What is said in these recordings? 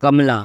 कमला।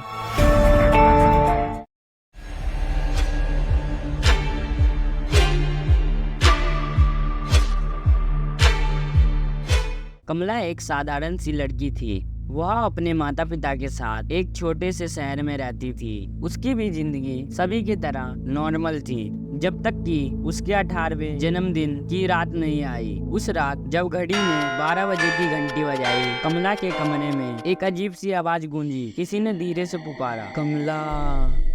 कमला एक साधारण सी लड़की थी। वह अपने माता पिता के साथ एक छोटे से शहर में रहती थी। उसकी भी जिंदगी सभी की तरह नॉर्मल थी, जब तक कि उसके 18वें जन्मदिन की रात नहीं आई। उस रात जब घड़ी ने 12 बजे की घंटी बजाई, कमला के कमरे में एक अजीब सी आवाज गूंजी। किसी ने धीरे से पुकारा, कमला।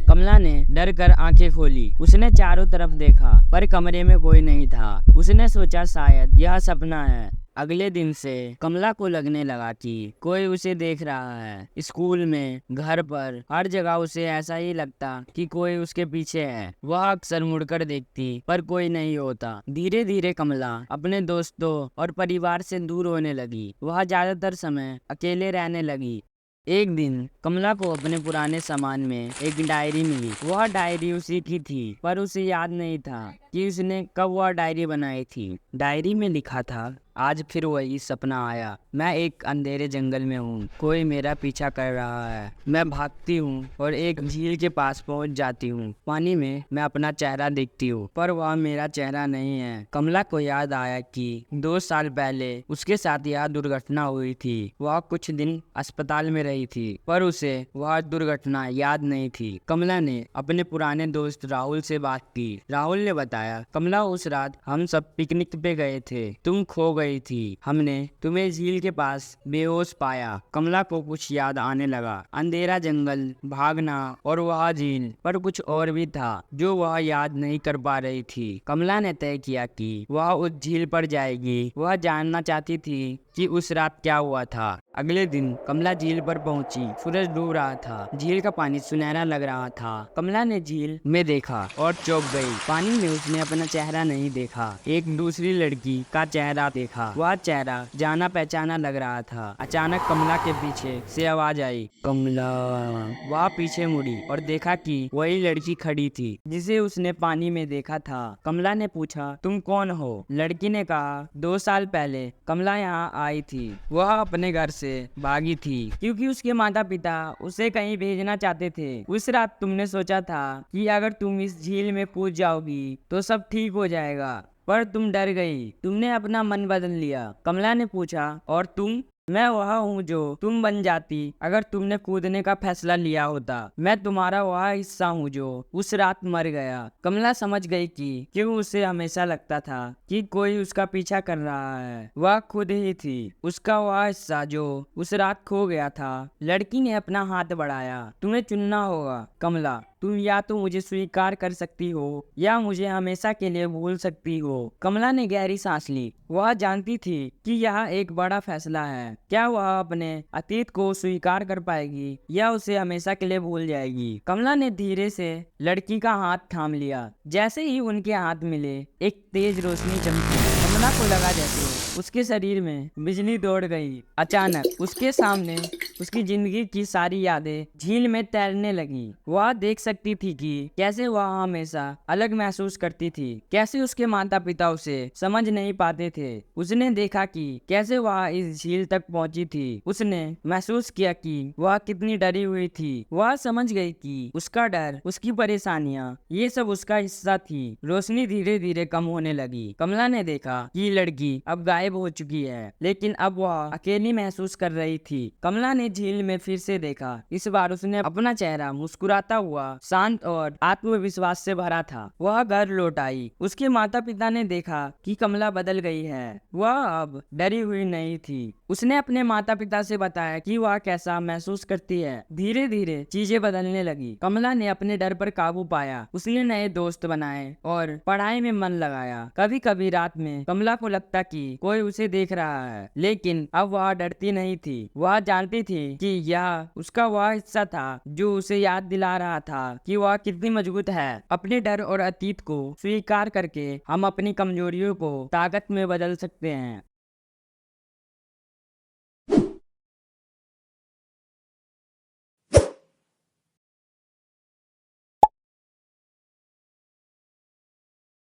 कमला ने डर कर आंखें खोली। उसने चारों तरफ देखा, पर कमरे में कोई नहीं था। उसने सोचा शायद यह सपना है। अगले दिन से कमला को लगने लगा कि कोई उसे देख रहा है। स्कूल में, घर पर, हर जगह उसे ऐसा ही लगता कि कोई उसके पीछे है। वह अक्सर मुड़कर देखती, पर कोई नहीं होता। धीरे धीरे कमला अपने दोस्तों और परिवार से दूर होने लगी। वह ज्यादातर समय अकेले रहने लगी। एक दिन कमला को अपने पुराने सामान में एक डायरी मिली। वह डायरी उसी की थी, पर उसे याद नहीं था कि उसने कब वह डायरी बनाई थी। डायरी में लिखा था, आज फिर वही सपना आया। मैं एक अंधेरे जंगल में हूँ, कोई मेरा पीछा कर रहा है। मैं भागती हूँ और एक झील के पास पहुँच जाती हूँ। पानी में मैं अपना चेहरा देखती हूँ, पर वह मेरा चेहरा नहीं है। कमला को याद आया कि 2 साल पहले उसके साथ यह दुर्घटना हुई थी। वह कुछ दिन अस्पताल में रही थी, पर उसे वह दुर्घटना याद नहीं थी। कमला ने अपने पुराने दोस्त राहुल से बात की। राहुल ने बताया, कमला उस रात हम सब पिकनिक पे गए थे, तुम खो गई थी। हमने तुम्हें झील के पास बेहोश पाया। कमला को कुछ याद आने लगा, अंधेरा जंगल, भागना और वह झील, पर कुछ और भी था जो वह याद नहीं कर पा रही थी। कमला ने तय किया कि वह उस झील पर जाएगी। वह जानना चाहती थी कि उस रात क्या हुआ था। अगले दिन कमला झील पर पहुंची। सूरज डूब रहा था, झील का पानी सुनहरा लग रहा था। कमला ने झील में देखा और चौंक गई। पानी में उसने अपना चेहरा नहीं देखा, एक दूसरी लड़की का चेहरा देखा। वह चेहरा जाना पहचाना लग रहा था। अचानक कमला के पीछे से आवाज आई, कमला। वह पीछे मुड़ी और देखा कि वही लड़की खड़ी थी जिसे उसने पानी में देखा था। कमला ने पूछा, तुम कौन हो? लड़की ने कहा, 2 साल पहले कमला यहाँ आई थी। वह अपने घर से भागी थी क्योंकि उसके माता पिता उसे कहीं भेजना चाहते थे। उस रात तुमने सोचा था कि अगर तुम इस झील में कूद जाओगी तो सब ठीक हो जाएगा, पर तुम डर गई। तुमने अपना मन बदल लिया। कमला ने पूछा, और तुम? मैं वह हूँ जो तुम बन जाती अगर तुमने कूदने का फैसला लिया होता। मैं तुम्हारा वह हिस्सा हूँ जो उस रात मर गया। कमला समझ गई कि क्यों उसे हमेशा लगता था कि कोई उसका पीछा कर रहा है। वह खुद ही थी, उसका वह हिस्सा जो उस रात खो गया था। लड़की ने अपना हाथ बढ़ाया। तुम्हें चुनना होगा कमला। तुम या तो मुझे स्वीकार कर सकती हो या मुझे हमेशा के लिए भूल सकती हो। कमला ने गहरी सांस ली। वह जानती थी कि यह एक बड़ा फैसला है। क्या वह अपने अतीत को स्वीकार कर पाएगी या उसे हमेशा के लिए भूल जाएगी? कमला ने धीरे से लड़की का हाथ थाम लिया। जैसे ही उनके हाथ मिले, एक तेज रोशनी चमकी। कमला को लगा जैसे उसके शरीर में बिजली दौड़ गई। अचानक उसके सामने उसकी जिंदगी की सारी यादें झील में तैरने लगी। वह देख सकती थी कि कैसे वह हमेशा अलग महसूस करती थी, कैसे उसके माता पिता उसे समझ नहीं पाते थे। उसने देखा कि कैसे वह इस झील तक पहुंची थी। उसने महसूस किया कि वह कितनी डरी हुई थी। वह समझ गई कि उसका डर, उसकी परेशानियां, ये सब उसका हिस्सा थी। रोशनी धीरे धीरे कम होने लगी। कमला ने देखा कि लड़की अब गायब हो चुकी है, लेकिन अब वह अकेली महसूस कर रही थी। कमला ने झील में फिर से देखा। इस बार उसने अपना चेहरा मुस्कुराता हुआ, शांत और आत्मविश्वास से भरा था। वह घर लौट आई। उसके माता पिता ने देखा कि कमला बदल गई है। वह अब डरी हुई नहीं थी। उसने अपने माता पिता से बताया कि वह कैसा महसूस करती है। धीरे धीरे चीजें बदलने लगी। कमला ने अपने डर पर काबू पाया। उसने नए दोस्त बनाए और पढ़ाई में मन लगाया। कभी कभी रात में कमला को लगता कि कोई उसे देख रहा है, लेकिन अब वह डरती नहीं थी। वह जानती थी कि यह उसका वह हिस्सा था जो उसे याद दिला रहा था कि वह कितनी मजबूत है। अपने डर और अतीत को स्वीकार करके हम अपनी कमजोरियों को ताकत में बदल सकते हैं।